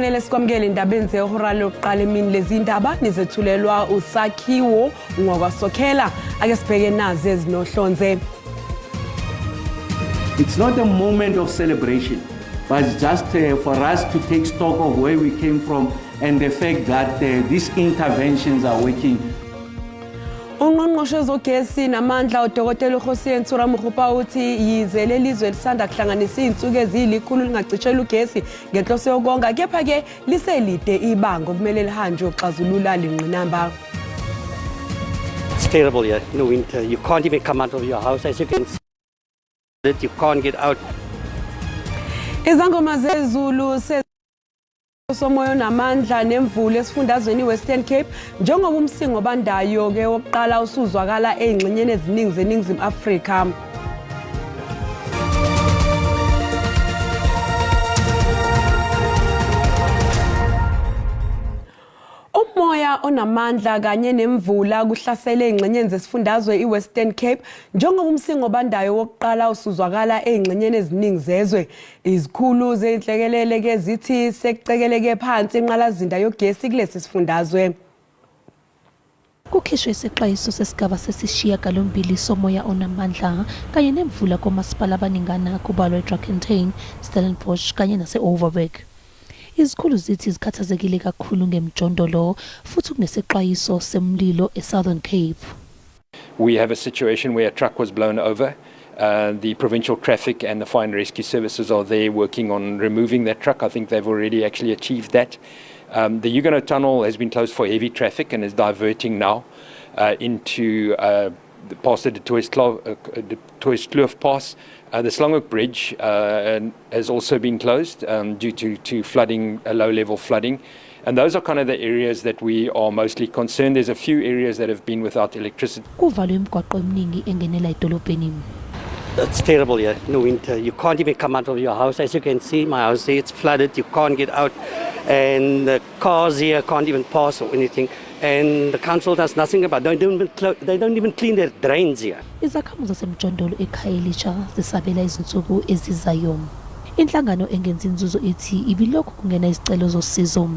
Sibonele sikwamukele indabeni zehora lokuqala emini lezi ndaba nizethulelwa uSakhiwo ngokwasokhela ake sibheke nazi ezinohlonze. It's not a moment of celebration, but it's just for us to take stock of where we came from and the fact that these interventions are working. Ungqongqoshe zogesi namandla uDokotela uHosea Ntsuramukhupa uthi yize lelizwe lisanda kuhlanganisa izinsuku ezilikhulu lingacishela ugesi ngenhloso yokonga kepha ke liselide ibanga okumele lihanjwe uxazulula lengqinamba. It's terrible here in the winter. You can't even come out of your house, as you can see that you can't get out. Izangoma zezulu somoyo namandla nemvula esifundazweni Western Cape njengoba umsingo bandayo ke wokuqala usuzwakala ezingxenyeni eziningi zeNingizimu Afrika. Umoya onamandla kanye nemvula kuhlasele ezingxenyeni zesifundazwe iWestern Cape njengoba umsingo bandayo wokuqala usuzwakala ezingxenyeni eziningi zezwe. Izikhulu zenhlekelele ke zithi sekucekeleke phansi inqalazinda yogesi kulesi sifundazwe. Kukhishwe isixwayiso sesigaba sesishiyagalombili somoya onamandla kanye nemvula komasipala abaningana kubalwa eDrakensberg, Stellenbosch kanye nase-Overberg. Izikhulu zithi zikhathazekile kakhulu ngemjondolo futhi kunesixwayiso semlilo eSouthern Cape. We have a situation where a truck was blown over. The provincial traffic and the fire and rescue services are there working on removing that truck. I think they've already actually achieved that. The Huguenot Tunnel has been closed for heavy traffic and is diverting now into past the Toiskloof Pass. The Slanghoek Bridge has also been closed due to flooding, low-level flooding. And those are kind of the areas that we are mostly concerned. There's a few areas that have been without electricity. It's terrible here in the winter. You can't even come out of your house. As you can see, my house here, it's flooded. You can't get out. And the cars here can't even pass or anything. And the council does nothing about it. They don't even clean their drains here. Izakhamuzi zasemjondolo eKhayelitsha zisabela izinsuku ezizayo. Inhlangano engenza inzuzo ethi ibilokhu kungena izicelo zosizo.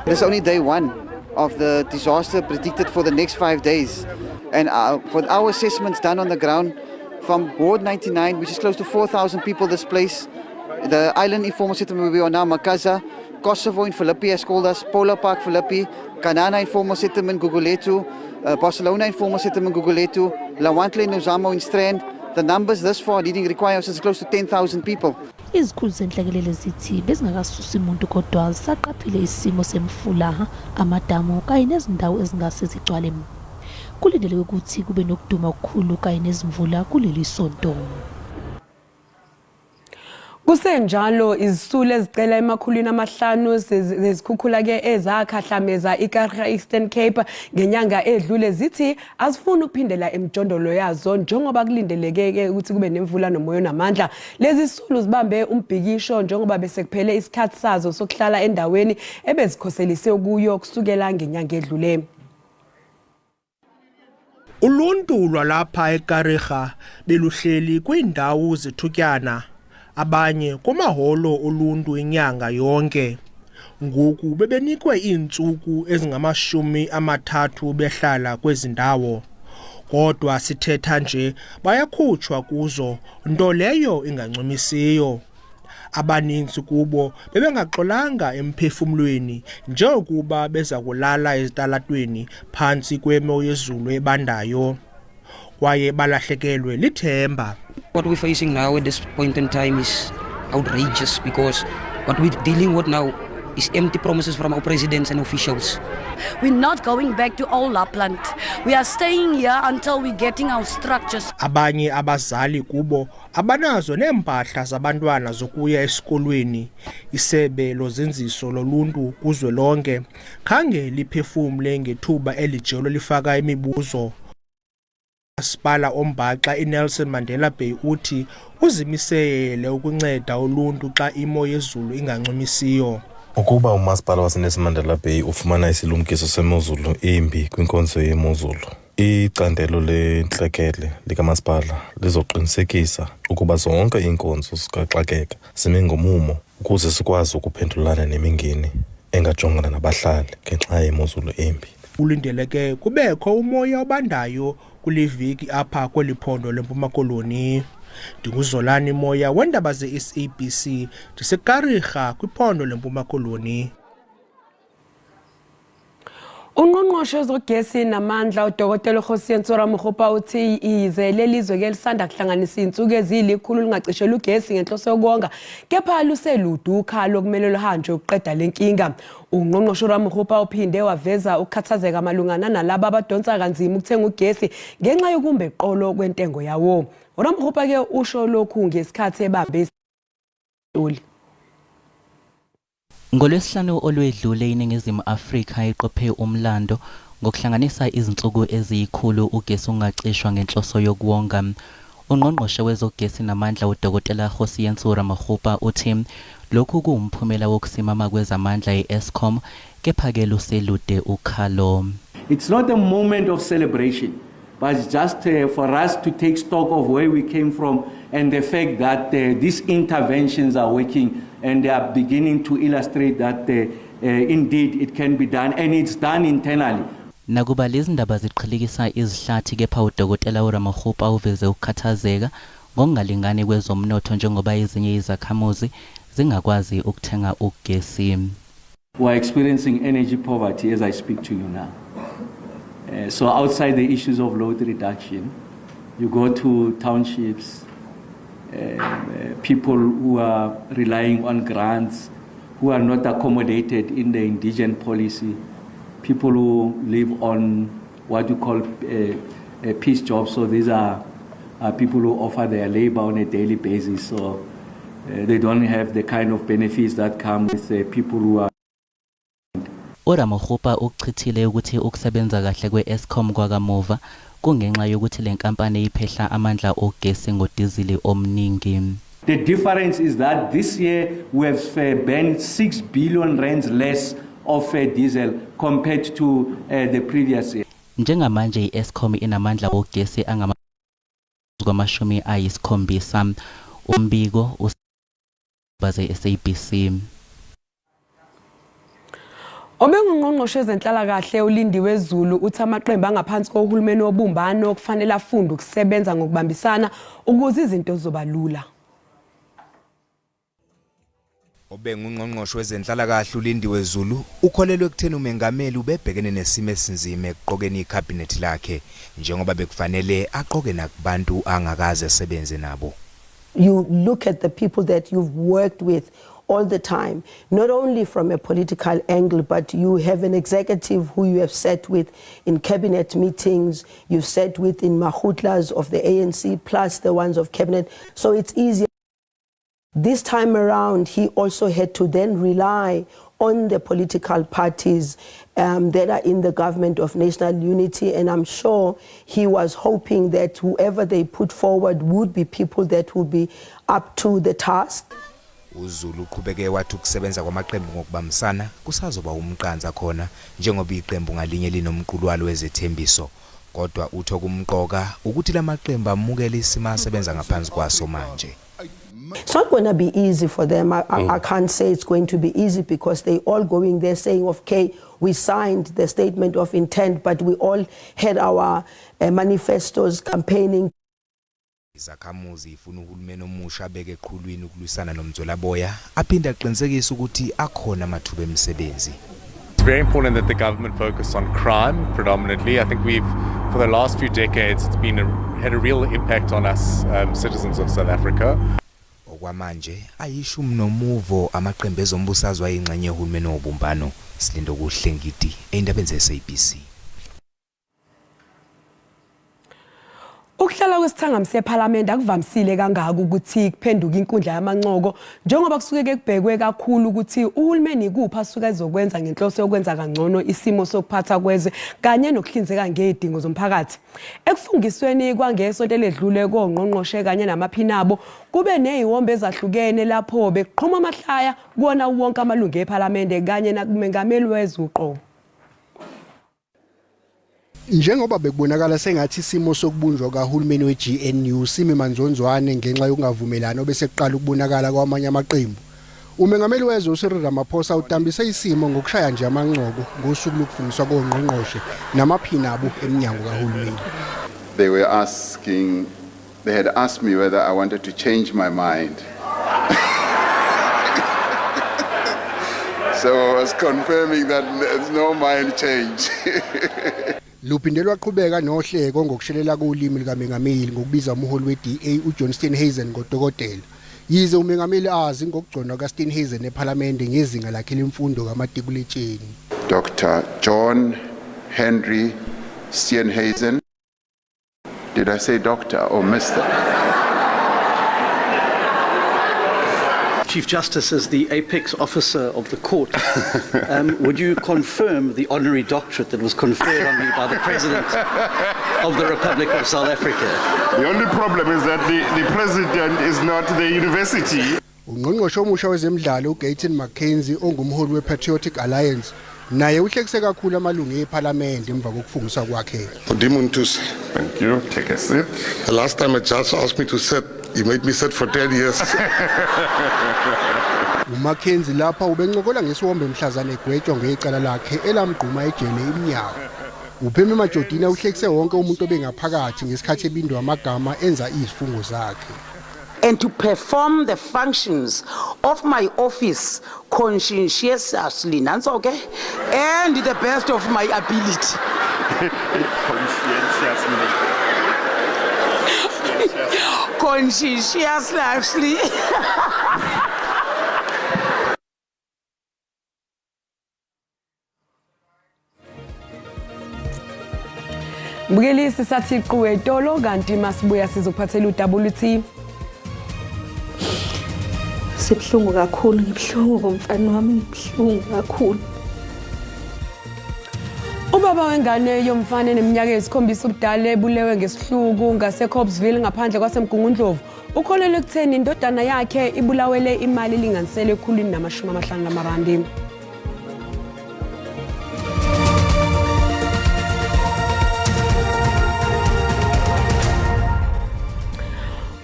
It's only day one of the disaster predicted for the next 5 days. And for our assessments done on the ground from Ward 99, which is close to 4,000 people displaced, the island informal settlement where we are now, Makaza, Kosovo in Philippi has called us, Polar Park Philippi, Kanana informal settlement Guguletu, Barcelona informal settlement Guguletu, Lawantle Nozamo in Strand. The numbers thus far leading requires us close to 10,000 people. Izikhulu zenhlekelele zithi bezingakasusi umuntu kodwa saqaphile isimo semfula, amadamu kanye nezindawo ezingase zigcwale. Kulindeleke ukuthi kube nokuduma okukhulu kanye nezimvula kuleli sonto. Kusenjalo izisulu ezicela emakhulwini amahlanu zezikhukhula ke ezakhahlameza iKarha Eastern Cape ngenyanga edlule zithi azifuni ukuphindela emjondolo yazo njengoba kulindeleke ke ukuthi kube nemvula nomoya namandla. Lezi zisulu zibambe umbhikisho njengoba bese kuphele isikhathi sazo sokuhlala endaweni ebezikhoselise kuyo kusukela ngenyanga edlule. Uluntu lwalapha eKarha beluhleli kwindawo zethutyana. Abanye kumaholo oluntu inyanga yonke. Ngoku bebenikwe iintsuku ezingama-30 behlala kwezi ndawo. Kodwa sithetha nje bayakhutshwa kuzo, nto leyo ingancumisiyo. Abaninzi kubo bebengaxolanga emphefumlweni njengokuba beza kulala ezitalatweni phantsi kwemo yezulu ebandayo. Kwaye balahlekelwe lithemba. What we're facing now at this point in time is outrageous because what we're dealing with now is empty promises from our presidents and officials. We're not going back to old Lapland. We are staying here until we're getting our structures. Abanye abazali kubo abanazo neempahla zabantwana zokuya esikolweni. Isebe lozinziso loluntu kuzwe lonke khange liphefumle ngethuba elijelo lifaka imibuzo. Masipala ombaxa iNelson Mandela Bay uthi uzimisele ukunceda uluntu xa imo yezulu ingancumisiyo. Ukuba umasipala waseNelson Mandela Bay ufumana isilumkiso semozulu embi kwinkonzo yemozulu, icandelo lentlekele likamasipala lizoqinisekisa ukuba zonke iinkonzo zikaxakeka zime ngomumo ukuze sikwazi ukuphendulana nemingeni engajongana nabahlali ngenxa yemozulu embi. Ulindeleke kubekho umoya obandayo kuliviki apha kweliphondo leMpuma Koloni. Ndinguzolani Moya wendaba ze-SABC ndisekarigha kwiphondo leMpuma Koloni. Ungqongqoshe wezogesi namandla uDkt Kgosientsura Mokgopa uthi ize lelizwe ke lisanda kuhlanganisa insuku ezilikhulu lingacishela ugesi ngenhloso yokonga kepha luseluduka lokumele luhanjwe ukuqeda lenkinga. Ungqongqoshe uMokgopa uphinde waveza ukukhathazeka malungana nalabo abadonsa kanzima ukuthenga ugesi ngenxa yokumbe eqolo kwentengo yawo. uMokgopa ke usho lokhu ngesikhathi ebambe isitoli. Ngolwesihlanu olwedlule iNingizimu Afrika iqophe umlando ngokuhlanganisa izinsuku eziyikhulu ugesi ungacishwa ngenhloso yokuwonga. Ungqongqoshe wezogesi namandla uDkt Kgosientsura Mokgopa uthi lokhu kuwumphumela wokusimama kwezamandla e-Eskom kepha ke luselude ukhalo. It's not a moment of celebration, but it's just for us to take stock of where we came from and the fact that these interventions are working and they are beginning to illustrate that indeed it can be done and it's done internally. Nakuba lezi ndaba ziqhilikisa izihlathi kepha uDkt Mokgopa uveze ukukhathazeka ngokungalingani kwezomnotho njengoba ezinye izakhamuzi zingakwazi ukuthenga ugesi. We are experiencing energy poverty as I speak to you now. So outside the issues of load reduction, you go to townships, people who are relying on grants, who are not accommodated in the indigent policy, people who live on what you call peace jobs. So these are people who offer their labor on a daily basis. So they don't have the kind of benefits that come with people who are. Mokgopa ukuchithile ukuthi ukusebenza kahle kwe-Eskom kwakamuva kungenxa yokuthi le nkampani iphehla amandla ogesi ngodizili omningi. The difference is that this year we have burned 6 billion rands less of diesel compared to the previous year. Njengamanje i-Eskom inamandla ogesi angama-70. Umbiko ubaze SABC. Obengungqongqoshe ezenhlalakahle uLindiwe Zulu uthi amaqembu angaphansi kohulumeni wobumbano okufanele afunde ukusebenza ngokubambisana ukuze izinto zizobalula. Obengungqongqoshe wezenhlalakahle uLindiwe Zulu ukholelwe ekutheni umengameli ubebhekene nesimo esinzima eqokeni icabinet lakhe njengoba bekufanele aqoke nakubantu angakaze asebenze nabo. You look at the people that you've worked with all the time, not only from a political angle, but you have an executive who you have sat with in cabinet meetings, you've sat with in mahutlas of the ANC, plus the ones of cabinet, so it's easier. This time around, he also had to then rely on the political parties that are in the government of national unity, and I'm sure he was hoping that whoever they put forward would be people that would be up to the task. uZulu uqhubeke wathi ukusebenza kwamaqembu ngokubambisana kusazoba umqanza khona njengoba iqembu ngalinye linomqulwalo wezethembiso kodwa utho kumqoka ukuthi lamaqembu amukele isimo asebenza ngaphansi kwaso manje. It's not going to be easy for them. I can't say it's going to be easy because they all going there saying, okay, we signed the statement of intent, but we all had our manifestos campaigning. Izakhamuzi ifuna uhulumeni omusha abeke eqhulwini ukulwisana nomzolaboya aphinda aqinisekisa ukuthi akhona amathuba emisebenzi. It's very important that the government focus on crime predominantly. I think for the last few decades, it's had a real impact on us citizens of South Africa. Okwamanje ayishumi nomuvo amaqembu ezombusazwe ayingxenye yohulumeni wobumbano Silindo Kuhlengiti endabeni ze-SABC. Ukuhlala kwesithangami seParliament akuvamisile kangaka ukuthi kuphenduka inkundla yamancoko njengoba kusuke kubhekwe kakhulu ukuthi uhulumeni kuphi asuka ezokwenza ngenhloso yokwenza kangcono isimo sokuphatha kwezwe kanye nokuhlinzeka ngezidingo zomphakathi. Ekufungisweni kwangesonto ledlule kongqongqoshe kanye namaphinabo kube neziwombe ezahlukene lapho beqhoma amahlaya kuona wonke amalungu eParliament kanye nakumengameli wezwe uqobo. Njengoba bekubonakala sengathi isimo sokubunjwa kahulumeni weGNU sime manzonzwane ngenxa yokungavumelana obese kuqala ukubonakala kwamanye amaqembu Umengameli wezwe uCyril Ramaphosa utambise isimo ngokushaya nje amanqoko ngosuku lokufungiswa kongqongqoshe namaphina abo eminyango kahulumeni. They had asked me whether I wanted to change my mind. So I was confirming that there's no mind change. Luphindelwa qhubeka nohlelo ngokushelela kolimi likaMengameli ngokubiza umholi weDA uJohn Steenhuisen ngodokotela. Yize uMengameli azi ngokugconwa kaSteenhuisen eParliament ngezinga lakhe lemfundo kamatikuletsheni. Dr. John Henry Steenhuisen. Did I say doctor or Mr.? Chief Justice, as the apex officer of the court, would you confirm the honorary doctorate that was conferred on me by the President of the Republic of South Africa? The only problem is that the President is not the university. Ungqongqoshe omusha wezemidlalo uGayton McKenzie ongumholi wePatriotic Alliance naye uhlekise kakhulu amalungu eParliament emva kokufungiswa kwakhe. Thank you. Take a seat. The last time a judge asked me to sit, he made me sit for 10 years. uMcKenzie lapha ubencokola ngesiwombe mhlazana egwetshwa ngecala lakhe elamgquma ejele iminyaka. Upheme Majodina uhlekise wonke umuntu obengaphakathi ngesikhathi ebindwa amagama enza izifungo zakhe. And to perform the functions of my office conscientiously, and the best of my ability. Conscientiously. Mbukeli sathi qwetolo kanti masibuya sizokuphathela uWT. Sibhlungu kakhulu ngibhlungu mfana wami ngibhlungu kakhulu. Ubaba wengane yomfana eneminyaka esikhombisa ubudala ebulewe ngesihluku ngaseCobsville ngaphandle kwaseMgungundlovu ukholelwe ekutheni indodana yakhe ibulawele imali elinganisele R150.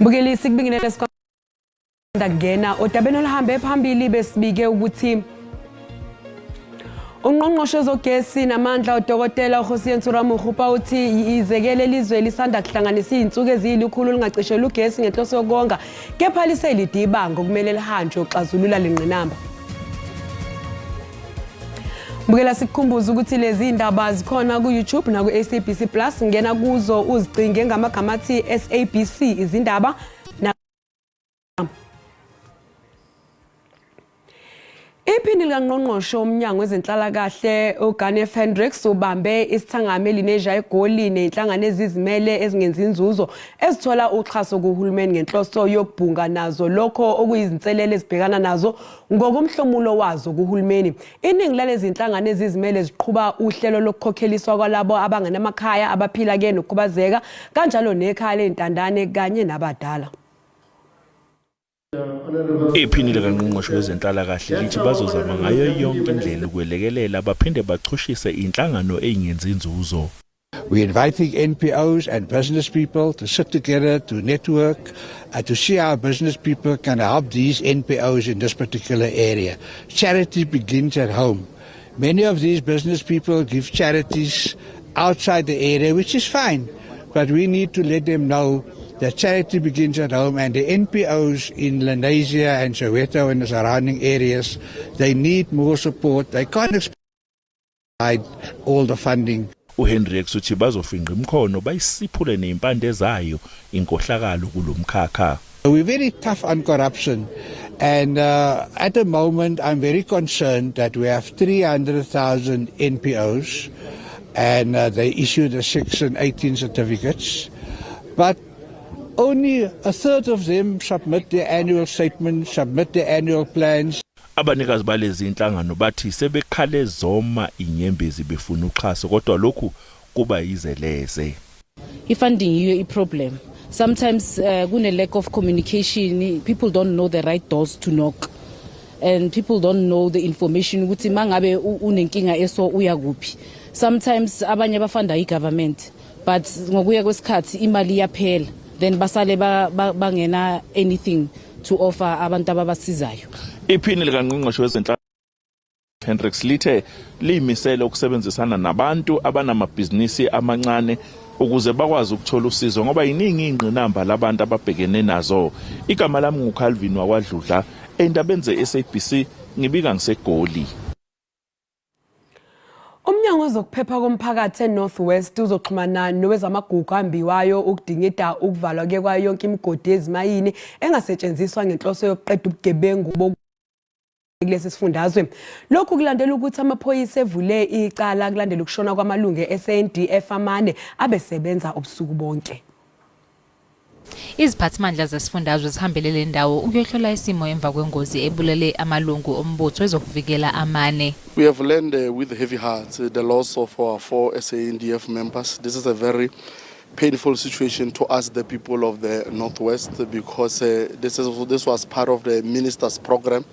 Mbukeli sikubingelele ndakungena odabeni oluhambe phambili besibike ukuthi ungqongqoshe zogesi namandla uDokotela uHosien Tsuramukhupa uthi izekele elizwe lisanda kuhlanganisa izinsuku ezilikhulu lingacishela ugesi ngenhloso yokonga kepha liselidibango kumele lihanjwe uxazulula lengqinamba. Mbukela sikukhumbuza ukuthi lezi indaba zikhona ku YouTube na ku SABC Plus ngena kuzo uzicinge ngamagama athi SABC izindaba. Iphini likangqongqoshe omnyango wezenhlalakahle uGanef Hendricks ubambe isithangame elineja egoli nenhlangano ezizimele ezingenza inzuzo ezithola uxhaso kuhulumeni ngenhloso yokubhunga nazo lokho okuyizinselele ezibhekana nazo ngokomhlomulo wazo kuhulumeni. Iningi lalezi inhlangano ezizimele ziqhubha uhlelo lokukhokheliswa kwalabo abangenamakhaya abaphila ke nokukhubazeka kanjalo nekhaya lentandane kanye nabadala. Iphini likangqongqoshe wezenhlalakahle lithi bazozama ngayo yonke indlela ukwelekelela baphinde bachushise inhlangano eyingenza inzuzo. We're inviting NPOs and business people to sit together, to network, to see how business people can help these NPOs in this particular area. Charity begins at home. Many of these business people give charities outside the area, which is fine, but we need to let them know that charity begins at home, and the NPOs in Lenasia and Soweto and the surrounding areas, they need more support. They can't expect all the funding. uHendricks uthi bazofinqa imkhono bayisiphule neimpande zayo inkohlakalo kulomkhakha. We're very tough on corruption, and at the moment I'm very concerned that we have 300,000 NPOs and they issue the 6 and 18 certificates, but only a third of them submit their annual statements, submit their annual plans. Abanikazi balezi inhlangano bathi sebekhale zoma inyembezi befuna uxhaso kodwa lokhu kuba yizeleze. I-funding yiyo i-problem. Sometimes kune lack of communication, people don't know the right doors to knock, and people don't know the information ukuthi mangabe unenkinga eso uya kuphi. Sometimes abanye bafunda i-government, but ngokuya kwesikhathi imali iyaphela, then basale bangena anything to offer abantu ababasizayo. Iphini likaNgqongqoshe wezenhlalo Hendricks lithe liyimisele ukusebenzisana nabantu abanamabhizinisi amancane ukuze bakwazi ukuthola usizo ngoba yiningi ingqinamba labantu ababhekene nazo. Igama lami nguCalvin wakwaDludla endabeni ze-SABC ngibika ngiseGoli. Umnyango wezokuphepha komphakathi eNorthwest uzoxhumana nowezamagugu ambiwayo ukudingida ukuvalwa ke kwayo yonke imigodi ezimayini engasetshenziswa ngenhloso yokuqeda ubugebengu kulesi sifundazwe. Lokhu kulandela ukuthi amaphoyisa evule icala kulandela ukushona kwamalungu eSANDF amane abesebenza ubusuku bonke. Iziphathimandla zesifundazwe zihambele le ndawo ukuyohlola isimo emva kwengozi ebulele amalungu ombutho ezokuvikela amane. We have learned with heavy hearts the loss of our 4 SANDF members. This is a very painful situation to us, the people of the Northwest, because this was part of the minister's program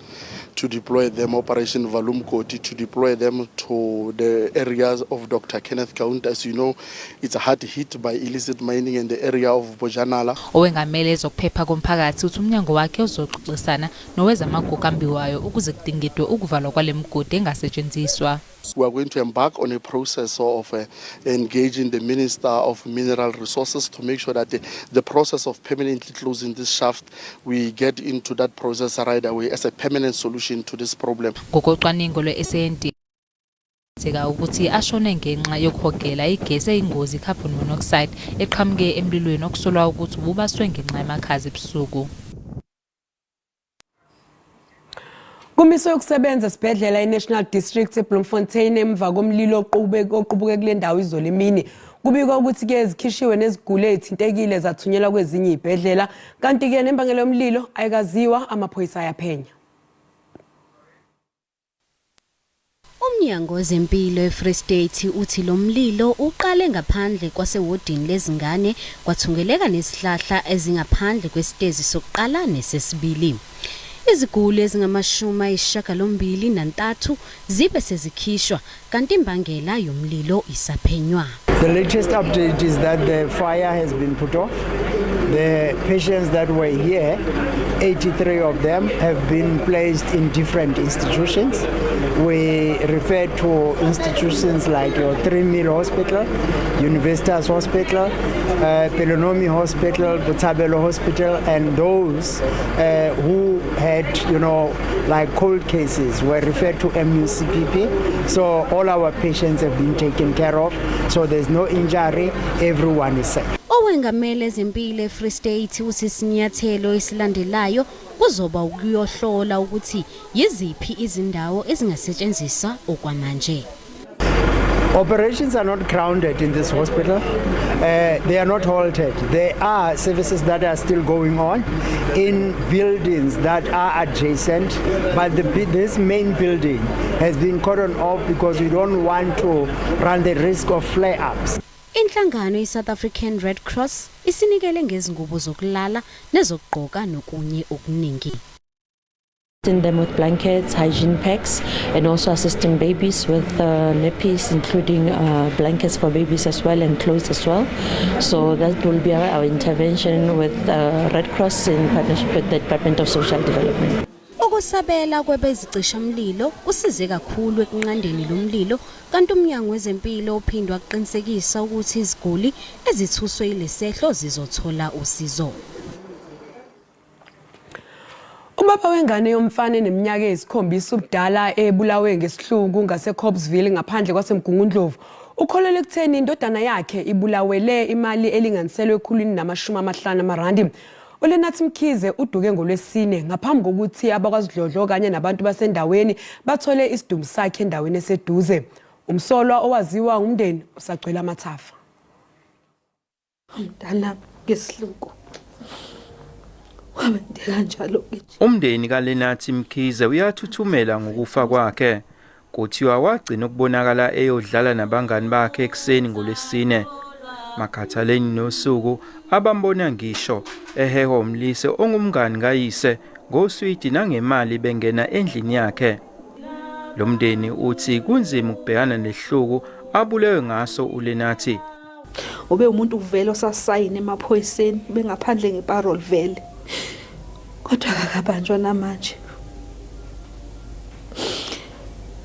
to deploy them, Operation Valumkoti, to deploy them to the areas of Dr. Kenneth Kaunda. As you know, it's a hard hit by illicit mining in the area of Bojanala. Owengamele ezokuphepha komphakathi uthi umnyango wakhe uzoxoxisana nowezamagugu ambiwayo ukuze kudingidwe ukuvalwa kwale migodi engasetshenziswa. We are going to embark on a process of engaging the Minister of Mineral Resources to make sure that the process of permanently closing this shaft, we get into that process right away as a permanent solution to this problem. Ngokocwaningo lwe-SAND sika ukuthi ashone ngenxa yokuhogela igesi eyingozi carbon monoxide eqhamuke emlilweni okusolwa ukuthi ububaswe ngenxa yamakhaza ebusuku. Kumiswe ukusebenza esibhedlela eNational District eBloemfontein emva komlilo oqubuke kule ndawo izolo emini. Kubikwa ukuthi ke ezikhishiwe nezigule ezithintekile zathunyelwa kwezinye izibhedlela kanti ke nembangelo yomlilo ayikaziwa amaphoyisa ayaphenya. Umnyango wezempilo eFree State uthi lo mlilo uqale ngaphandle kwasewodini lezingane kwathungeleka nesihlahla ezingaphandle kwesitezi sokuqala nesesibili. Iziguli ezingama-83 zibe sezikhishwa kanti imbangela yomlilo isaphenywa. The latest update is that the fire has been put off. The patients that were here, 83 of them have been placed in different institutions. We refer to institutions like your 3 Mil Hospital, Universitas Hospital, Pelonomi Hospital, Botshabelo Hospital, and those who had, like cold cases were referred to MUCPP. So all our patients have been taken care of. So there's no injury, everyone is safe. Owengamele ezempilo eFree State uthi sinyathelo esilandelayo kuzoba ukuyohlola ukuthi yiziphi izindawo ezingasetshenziswa okwamanje. Operations are not grounded in this hospital. They are not halted. There are services that are still going on in buildings that are adjacent, but this main building has been cordoned off because we don't want to run the risk of flare-ups. Inhlangano iSouth African Red Cross isinikele ngezingubo zokulala nezokugqoka nokunye okuningi. Assisting them with blankets, hygiene packs, and also assisting babies with nappies, including blankets for babies as well and clothes as well. So that will be our intervention with Red Cross in partnership with the Department of Social Development. Ukusabela kwebezicishamlilo kusize kakhulu ekunqandeni lomlilo kanti umnyango wezempilo uphindwa aqinisekisa ukuthi iziguli ezithuswe ilesehlo zizothola usizo. Ubaba wengane yomfana eneminyaka eyisikhombisa ubudala ebulawe ngesihluku ngaseCobbsville ngaphandle kwaseMgungundlovu ukholele ekutheni indodana yakhe ibulawele imali elinganiselwe $150 uLenathi Mkhize uduke ngoLwesine ngaphambi kokuthi abakwaZidlodlo kanye nabantu basendaweni bathole isidumo sakhe endaweni eseduze. Umsolwa owaziwa ngumndeni usagcwele amathafa. Umntana ngesihluku. Umndeni kaLenathi Mkhize uyathuthumela ngokufa kwakhe. Kuthiwa wagcina ukubonakala eyodlala nabangani bakhe ekseni ngoLwesine. Makhathaleni nosuku abambona ngisho eheho umlise ongumngani kayise ngoswidi nangemali bengena endlini yakhe. Lo mndeni uthi kunzima ukubhekana nehluku abulewe ngaso uLenathi. Ube umuntu uvela osasayine emaphoyiseni bengaphandle ngeparole vele. kodwa akabanjwa namanje.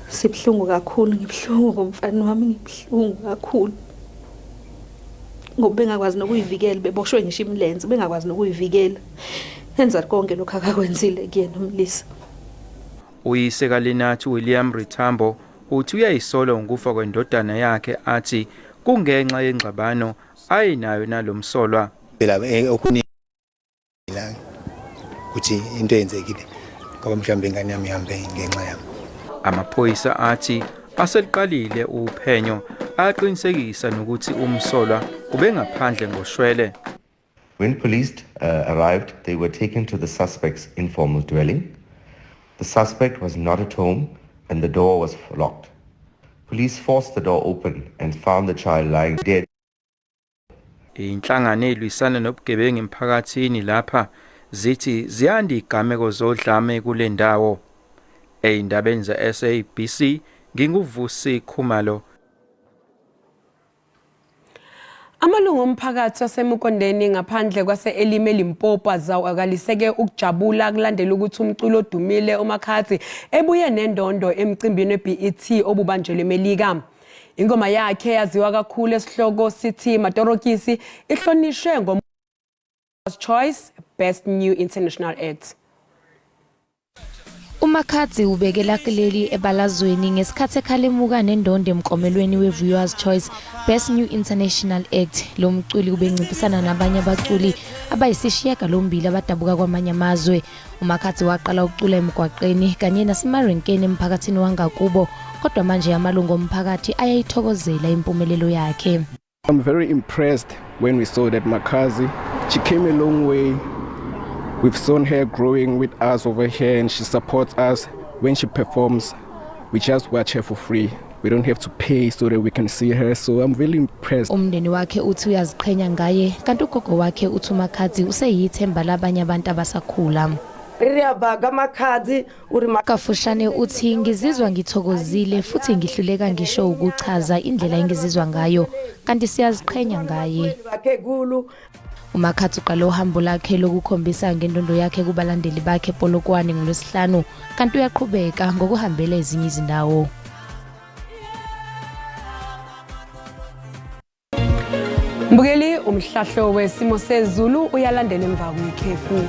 Sibhlungu kakhulu, ngibhlungu ngomfana wami, ngibhlungu kakhulu. Ngoba bengakwazi nokuyivikela, beboshwe ngisho imilenze, bengakwazi nokuyivikela. Enza konke lokho akakwenzile kuyena uMlisa. Uyise kaLenathi William Rithambo uthi uyayisola ukufa kwendodana yakhe athi kungenxa yengxabano ayinayo nalomsolwa. Phela okuningi kuthi into eyenzekile ngoba mhlawumbe ingane yami ihambe ngenxa yami. Amaphoyisa athi aseliqalile uphenyo aqinisekisa nokuthi umsolwa ubengaphandle ngoshwele. When police arrived, they were taken to the suspect's informal dwelling. The suspect was not at home and the door was locked. Police forced the door open and found the child lying dead. Inhlangano elwisana nobugebengu emphakathini lapha zithi ziyanda igameko zodlame kule ndawo. Eyindabeni za SABC nginguvusi Khumalo. Amalungu omphakathi waseMkondeni ngaphandle kwase Elime Limpopo azawakaliseke ukujabula kulandela ukuthi umculo odumile uMakhadzi ebuye nendondo emcimbini weBET obubanjelwe eMelika. Ingoma yakhe yaziwa kakhulu esihloko sithi Matorokisi ihlonishwe ngoMa's Choice Best New International Act. uMakhadzi ubekela kuleli ebalazweni ngesikhathi ekhalemuka nendondo emkomelweni weViewers Choice Best New International Act. Lo mculi ubencintisana nabanye abaculi abayisishiya lombili abadabuka kwamanye amazwe. uMakhadzi waqala ukucula emgwaqeni kanye nasemarenkeni emphakathini wangakubo, kodwa manje amalungu omphakathi ayayithokozela impumelelo yakhe. I'm very impressed when we saw that Makhadzi, she came a long way. We've seen her growing with us over here and she supports us. When she performs, we just watch her for free. We don't have to pay so that we can see her. So I'm really impressed. Umndeni wakhe uthi uyaziqhenya ngaye, kanti ugogo wakhe uthi uMakhadzi useyithemba labanye abantu abasakhula. Kafushane uthi ngizizwa ngithokozile futhi ngihluleka ngisho ukuchaza indlela engizizwa ngayo, kanti siyaziqhenya ngaye. uMakhadzi uqala uhambo lakhe lokukhombisa ngendondo yakhe kubalandeli bakhe Polokwane ngoLwesihlanu, kanti uyaqhubeka ngokuhambela ezinye izindawo. Mbukeli, umhlahlo wesimo sezulu uyalandela emva kwekhefu.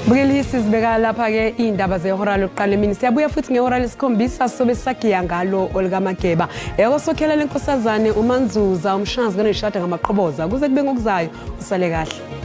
Mbukeli, sizibeka lapha ke indaba zehora lokuqala emini. Siyabuya futhi ngehora lesikhombisa sobe sagiya ngalo Olga Mageba. Yakosokhelela inkosazane uManzuza umshanzi kanishada ngamaqhoboza kuze kube ngokuzayo usale kahle.